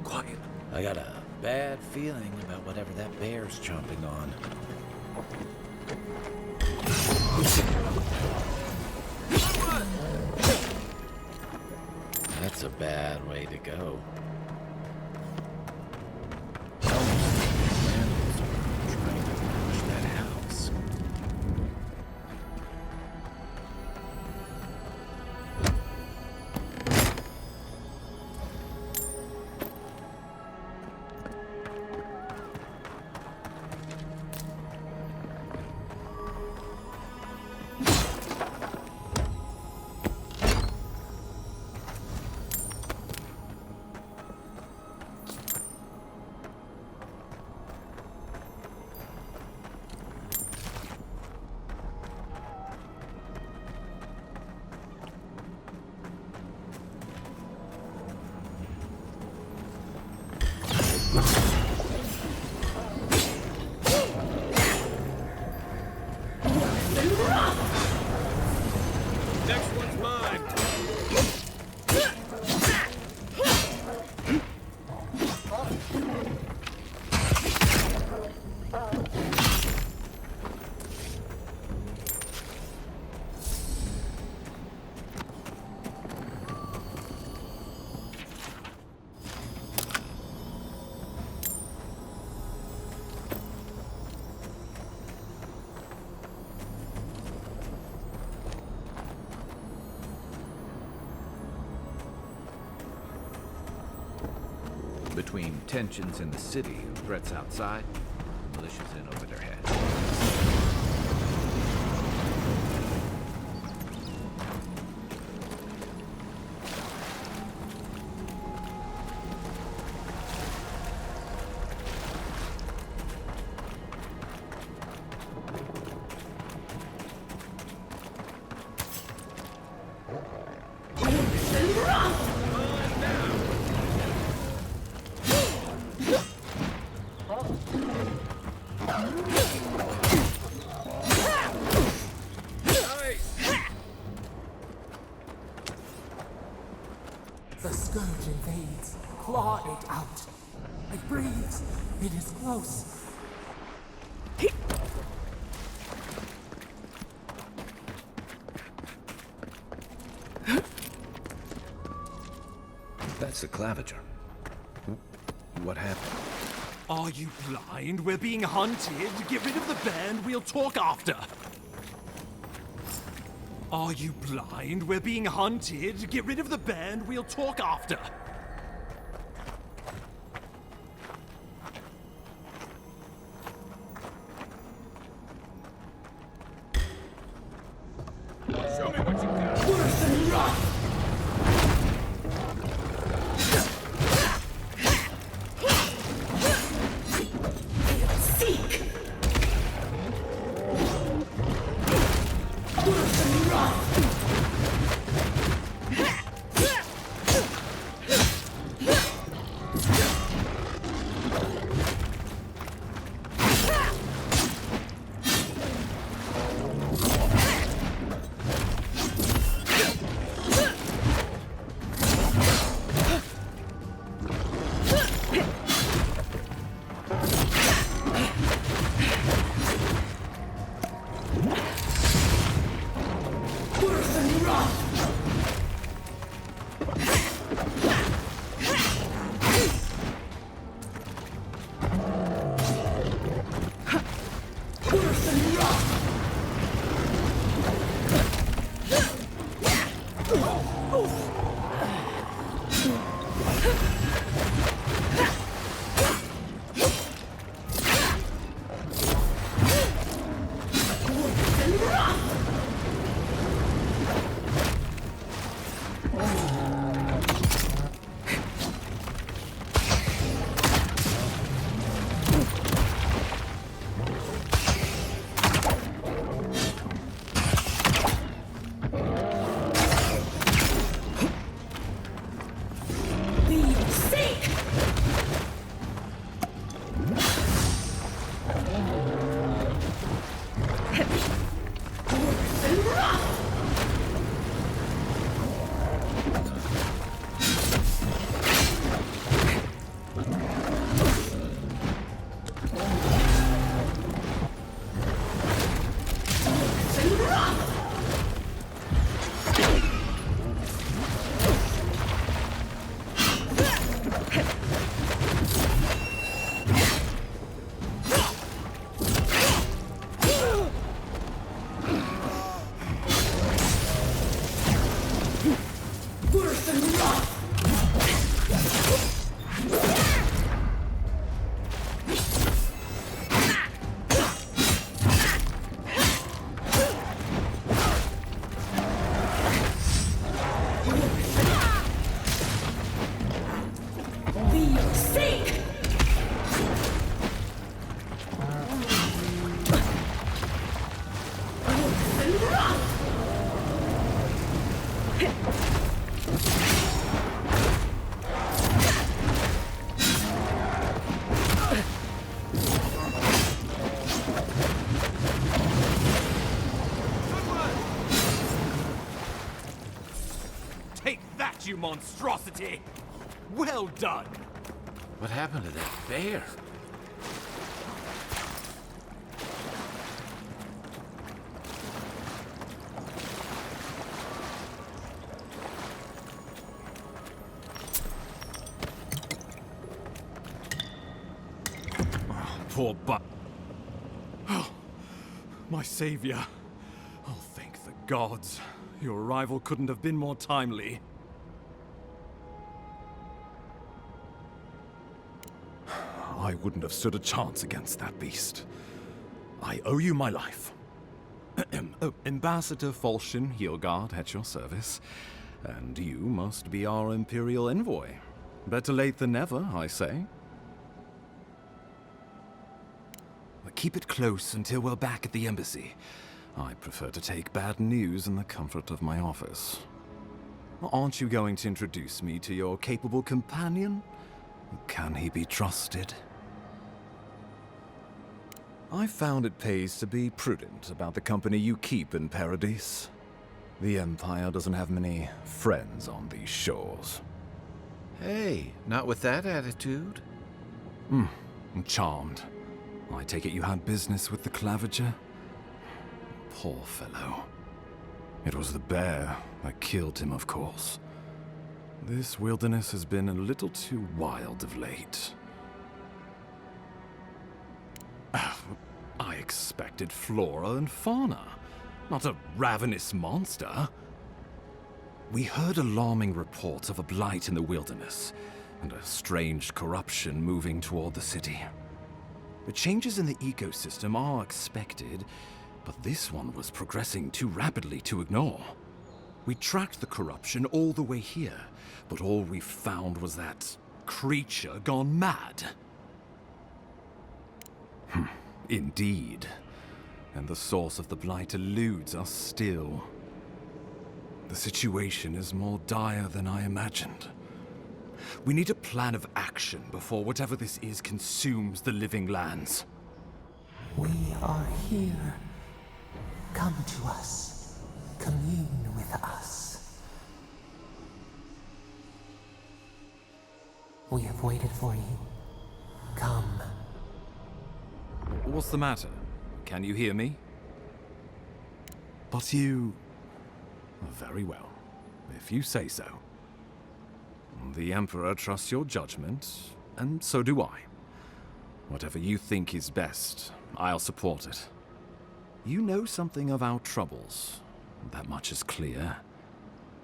Quiet. I got a bad feeling about whatever that bear's chomping on. That's a bad way to go. Vandals are trying to rush that house. Next one's mine. Between tensions in the city and threats outside, the militia's in over their heads. The scourge invades. Claw it out. It breathes. It is close. That's the claviger. What happened? Are you blind? We're being hunted. Get rid of the band. We'll talk after. Are you blind? We're being hunted. Get rid of the band. We'll talk after. Show me what you got. Worse than rough. Seek. Worse than rough. Seek! Take that, you monstrosity! Well done! What happened to that bear? Poor Oh, my savior. Oh, thank the gods. Your arrival couldn't have been more timely. I wouldn't have stood a chance against that beast. I owe you my life. Oh, Ambassador Falchion Heelguard at your service. And you must be our Imperial envoy. Better late than never, I say. Keep it close until we're back at the embassy. I prefer to take bad news in the comfort of my office. Aren't you going to introduce me to your capable companion? Can he be trusted? I found it pays to be prudent about the company you keep in Paradise. The Empire doesn't have many friends on these shores. Hey, not with that attitude. I'm charmed. I take it you had business with the Clavager? Poor fellow. It was the bear that killed him, of course. This wilderness has been a little too wild of late. I expected flora and fauna, not a ravenous monster. We heard alarming reports of a blight in the wilderness, and a strange corruption moving toward the city. The changes in the ecosystem are expected, but this one was progressing too rapidly to ignore. We tracked the corruption all the way here, but all we found was that creature gone mad. Indeed. And the source of the blight eludes us still. The situation is more dire than I imagined. We need a plan of action before whatever this is consumes the living lands. We are here. Come to us. Commune with us. We have waited for you. Come. What's the matter? Can you hear me? But you... Very well, if you say so. The Emperor trusts your judgment, and so do I. Whatever you think is best, I'll support it. You know something of our troubles. That much is clear.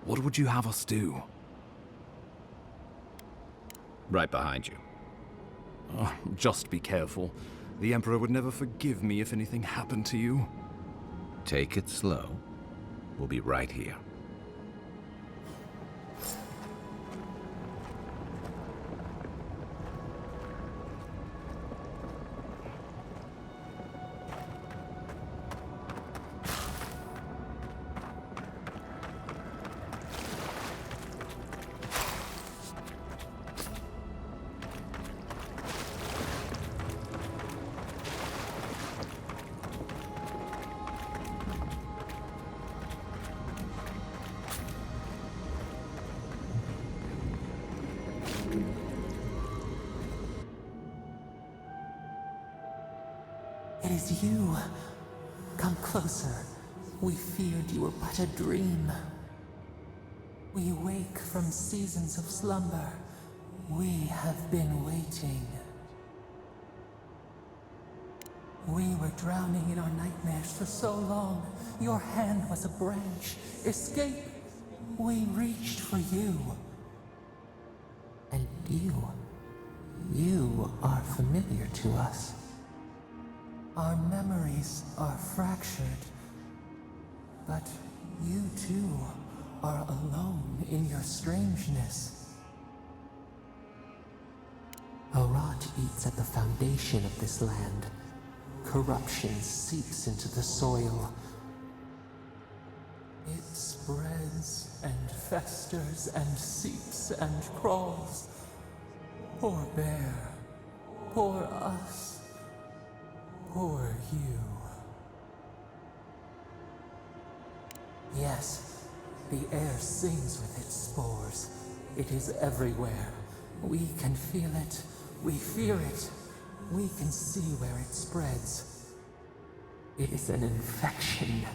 What would you have us do? Right behind you. Just be careful. The Emperor would never forgive me if anything happened to you. Take it slow. We'll be right here. It is you. Come closer. We feared you were but a dream. We wake from seasons of slumber. We have been waiting. We were drowning in our nightmares for so long. Your hand was a branch. Escape. We reached for you. And you are familiar to us. Our memories are fractured, but you too are alone in your strangeness. eats at the foundation of this land. Corruption seeps into the soil. It spreads and festers and seeps and crawls. Poor bear. Poor us. Poor you. Yes, the air sings with its spores. It is everywhere. We can feel it. We fear it. We can see where it spreads. It is an infection.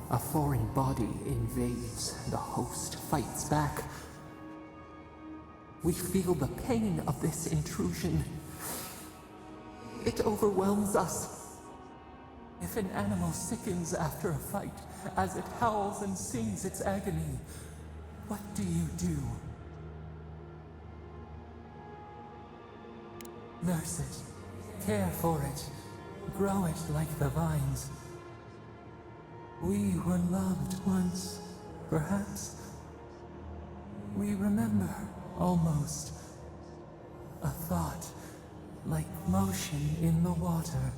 A foreign body invades. The host fights back. We feel the pain of this intrusion. It overwhelms us. If an animal sickens after a fight, as it howls and sings its agony, what do you do? Nurse it, care for it, grow it like the vines. We were loved once, perhaps. We remember, almost. A thought, like motion in the water.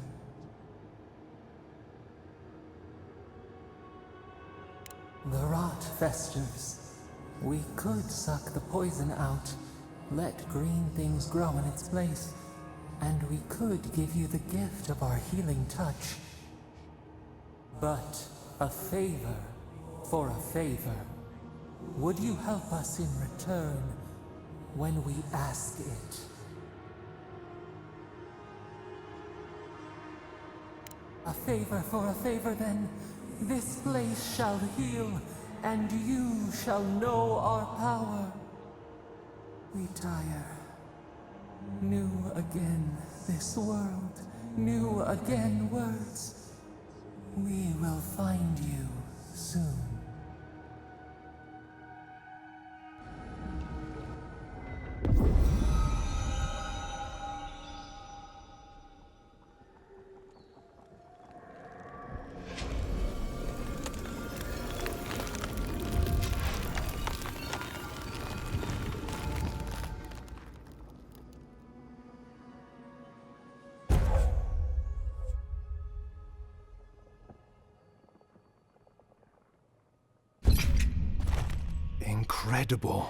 The rot festers. We could suck the poison out, let green things grow in its place, and we could give you the gift of our healing touch. But a favor for a favor. Would you help us in return when we ask it? A favor for a favor, then. This place shall heal, and you shall know our power. We tire. New again this world, new again words. We will find you soon. Incredible.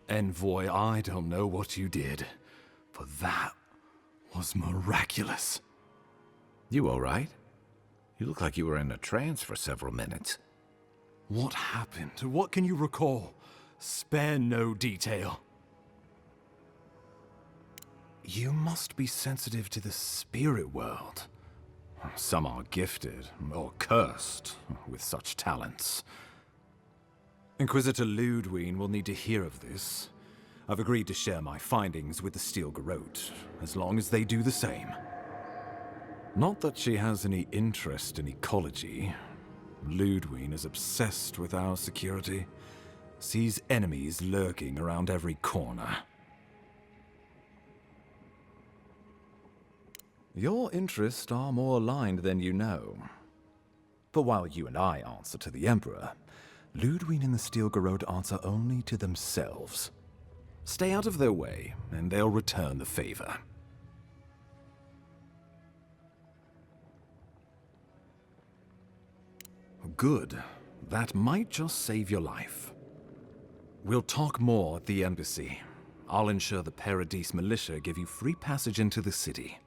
Envoy, I don't know what you did, but that was miraculous. You all right? You look like you were in a trance for several minutes. What happened? What can you recall? Spare no detail. You must be sensitive to the spirit world. Some are gifted, or cursed, with such talents. Inquisitor Ludwine will need to hear of this. I've agreed to share my findings with the Steel Garrote, as long as they do the same. Not that she has any interest in ecology. Ludwine is obsessed with our security, sees enemies lurking around every corner. Your interests are more aligned than you know. But while you and I answer to the Emperor, Ludwine and the Steel Garrote answer only to themselves. Stay out of their way, and they'll return the favor. Good. That might just save your life. We'll talk more at the embassy. I'll ensure the Paradise militia give you free passage into the city.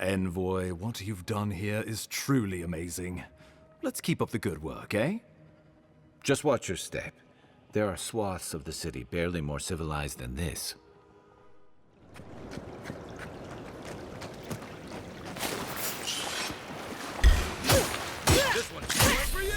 Envoy, what you've done here is truly amazing. Let's keep up the good work, eh? Just watch your step. There are swaths of the city barely more civilized than this. This one's right for you!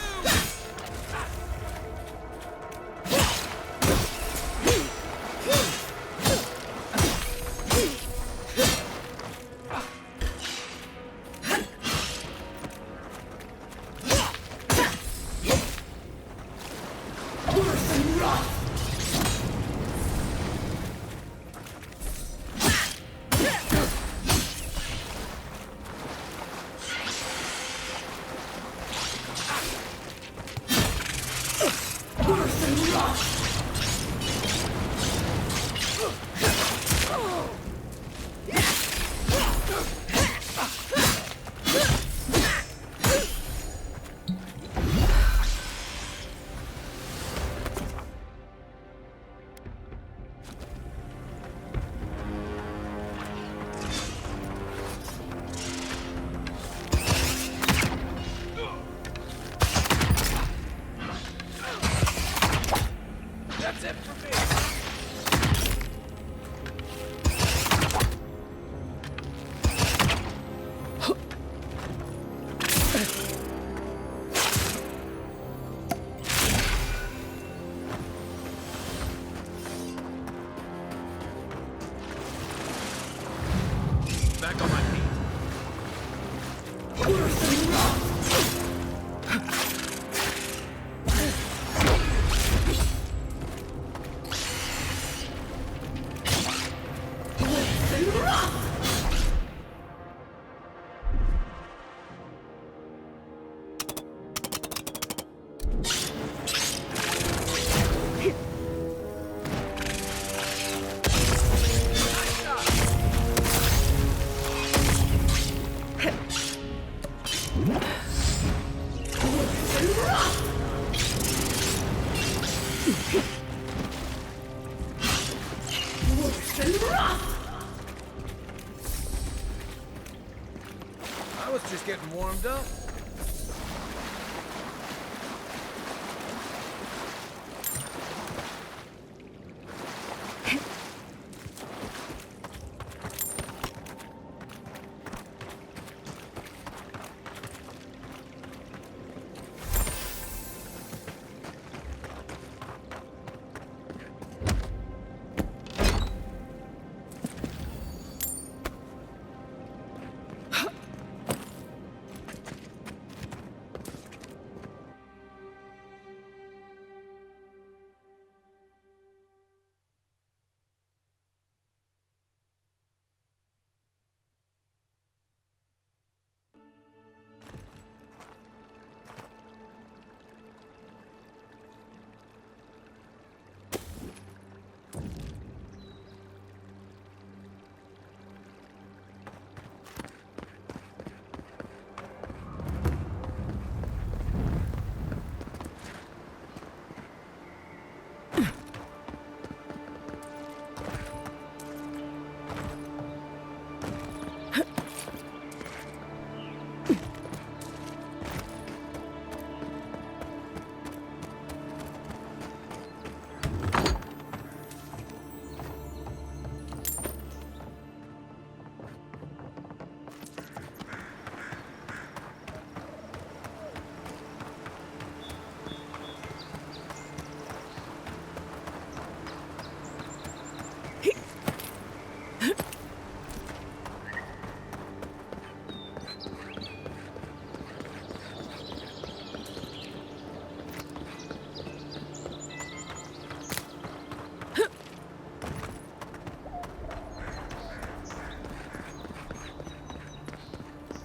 Back on my feet. I was just getting warmed up.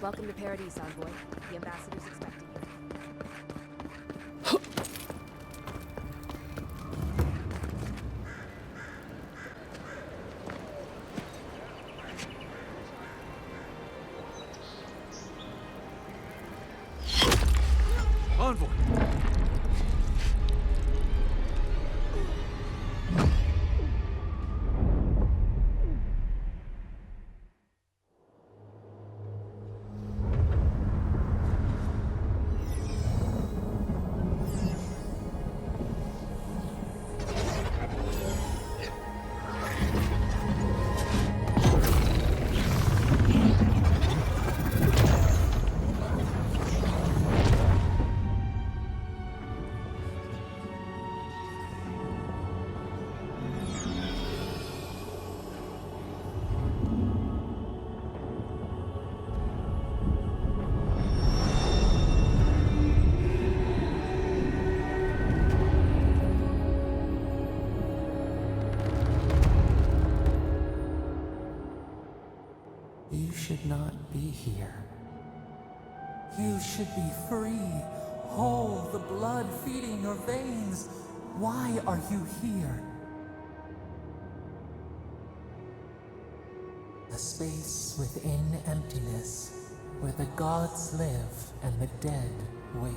Welcome to Paradise, Envoy. The ambassador's expecting you. Envoy! You should not be here. You should be free, whole, the blood feeding your veins. Why are you here? A space within emptiness, where the gods live and the dead wait.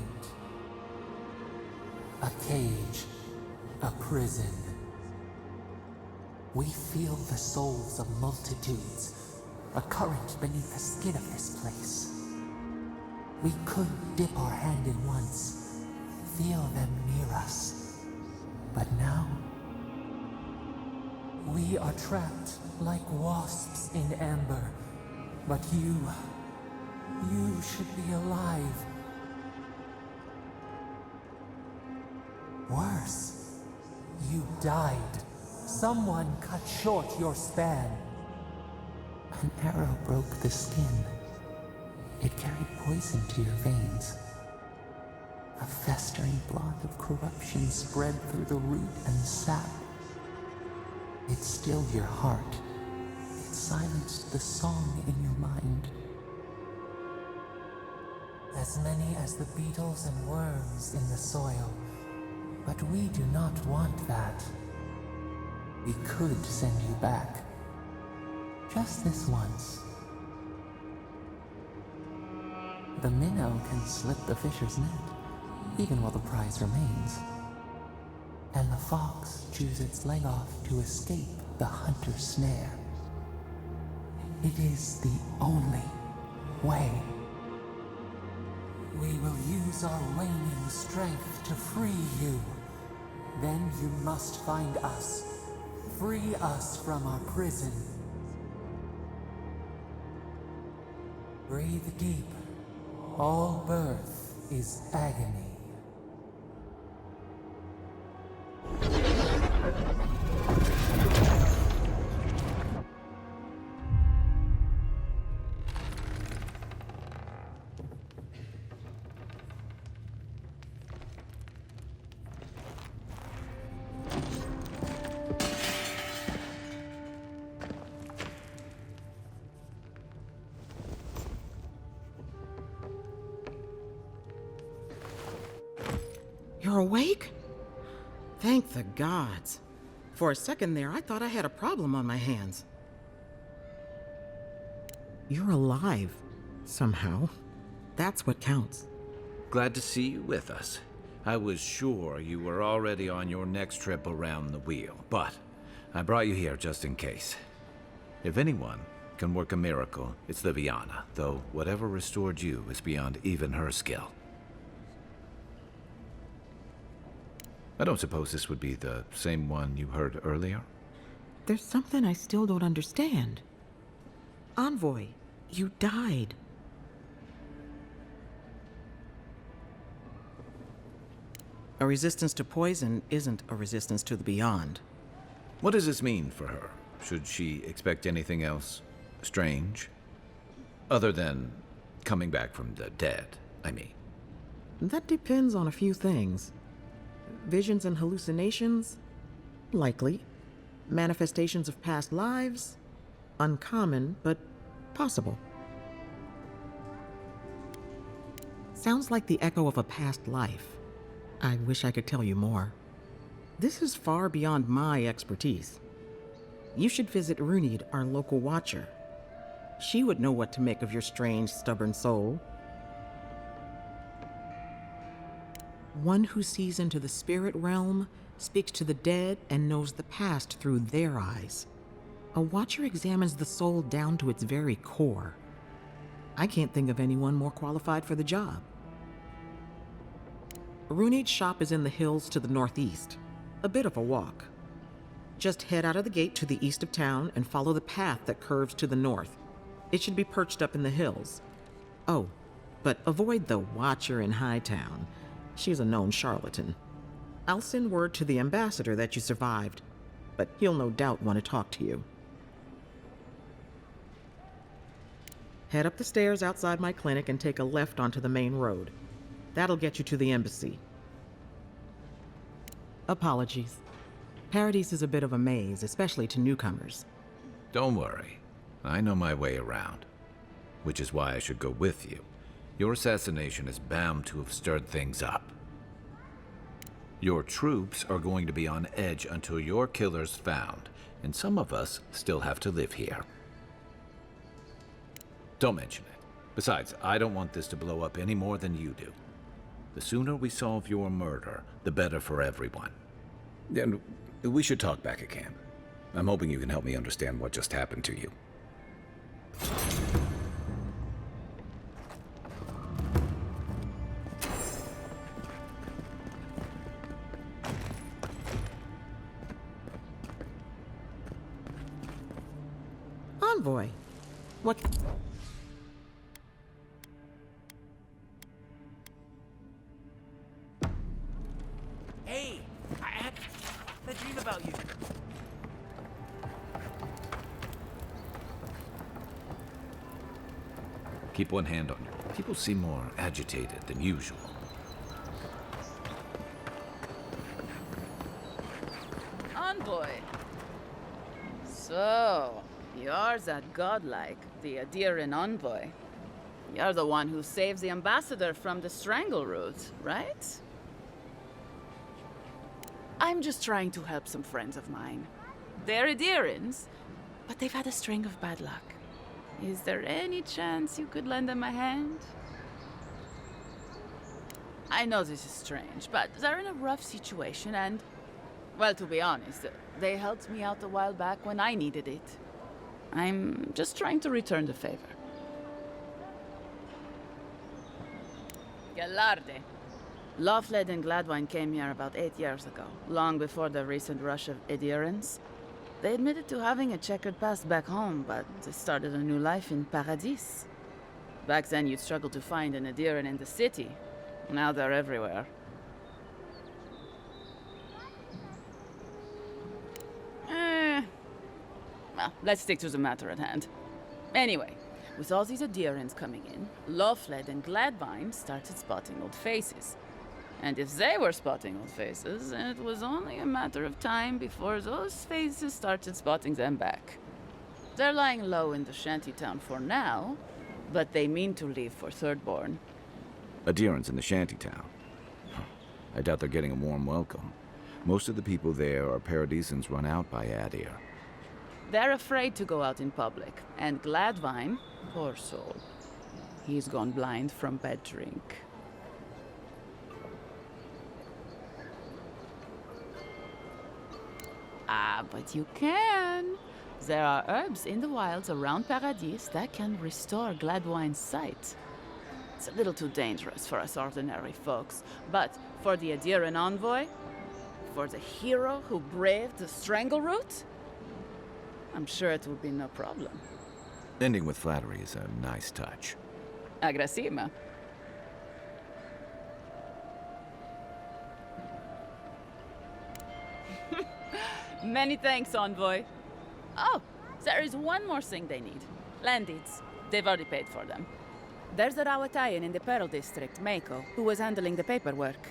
A cage, a prison. We feel the souls of multitudes, a current beneath the skin of this place. We could dip our hand in once, feel them near us. But now, We are trapped like wasps in amber. But you should be alive. Worse, you died. Someone cut short your span. An arrow broke the skin. It carried poison to your veins. A festering blot of corruption spread through the root and sap. It stilled your heart. It silenced the song in your mind. As many as the beetles and worms in the soil. But we do not want that. We could send you back. Just this once. The minnow can slip the fisher's net, even while the prize remains. And the fox chews its leg off to escape the hunter's snare. It is the only way. We will use our waning strength to free you. Then you must find us. Free us from our prison. Breathe deep. All birth is agony. You're awake? Thank the gods. For a second there, I thought I had a problem on my hands. You're alive, somehow. That's what counts. Glad to see you with us. I was sure you were already on your next trip around the wheel, but I brought you here just in case. If anyone can work a miracle, it's Liviana, though whatever restored you is beyond even her skill. I don't suppose this would be the same one you heard earlier? There's something I still don't understand. Envoy, you died. A resistance to poison isn't a resistance to the beyond. What does this mean for her? Should she expect anything else strange? Other than coming back from the dead, I mean. That depends on a few things. Visions and hallucinations? Likely. Manifestations of past lives? Uncommon, but possible. Sounds like the echo of a past life. I wish I could tell you more. This is far beyond my expertise. You should visit Runid, our local watcher. She would know what to make of your strange, stubborn soul. One who sees into the spirit realm, speaks to the dead, and knows the past through their eyes. A watcher examines the soul down to its very core. I can't think of anyone more qualified for the job. Runid's shop is in the hills to the northeast. A bit of a walk. Just head out of the gate to the east of town and follow the path that curves to the north. It should be perched up in the hills. Oh, but avoid the watcher in Hightown. She's a known charlatan. I'll send word to the ambassador that you survived, but he'll no doubt want to talk to you. Head up the stairs outside my clinic and take a left onto the main road. That'll get you to the embassy. Apologies. Paradise is a bit of a maze, especially to newcomers. Don't worry. I know my way around. Which is why I should go with you. Your assassination is bound to have stirred things up. Your troops are going to be on edge until your killer's found, and some of us still have to live here. Don't mention it. Besides, I don't want this to blow up any more than you do. The sooner we solve your murder, the better for everyone. And we should talk back at camp. I'm hoping you can help me understand what just happened to you. Envoy. What? Hey, I had a dream about you. Keep one hand on you. People seem more agitated than usual. Envoy. So, you're that godlike, the Adiran envoy. You're the one who saves the ambassador from the strangle root, right? I'm just trying to help some friends of mine. They're Adirans, but they've had a string of bad luck. Is there any chance you could lend them a hand? I know this is strange, but they're in a rough situation and, well, to be honest, they helped me out a while back when I needed it. I'm just trying to return the favor. Galarde. Lofled and Gladwine came here about 8 years ago, long before the recent rush of adherents. They admitted to having a checkered past back home, but they started a new life in Paradis. Back then, you'd struggle to find an adherent in the city. Now they're everywhere. Well, let's stick to the matter at hand. Anyway, with all these adherents coming in, Lofled and Gladwine started spotting old faces. And if they were spotting old faces, it was only a matter of time before those faces started spotting them back. They're lying low in the shantytown for now, but they mean to leave for Thirdborn. Adherents in the shantytown. I doubt they're getting a warm welcome. Most of the people there are Paradisans run out by Adir. They're afraid to go out in public, and Gladwine, poor soul, he's gone blind from bad drink. Ah, but you can. There are herbs in the wilds around Paradis that can restore Gladwine's sight. It's a little too dangerous for us ordinary folks, but for the Adiran envoy, for the hero who braved the strangle root, I'm sure it will be no problem. Ending with flattery is a nice touch. Agrasima. Many thanks, envoy. Oh, there is one more thing they need. Land deeds. They've already paid for them. There's a Rawatayan in the Pearl District, Mako, who was handling the paperwork.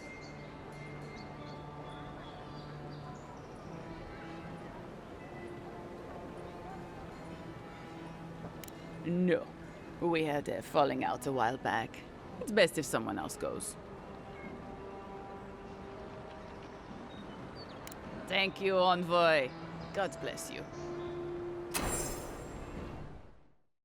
No. We had a falling out a while back. It's best if someone else goes. Thank you, envoy. God bless you.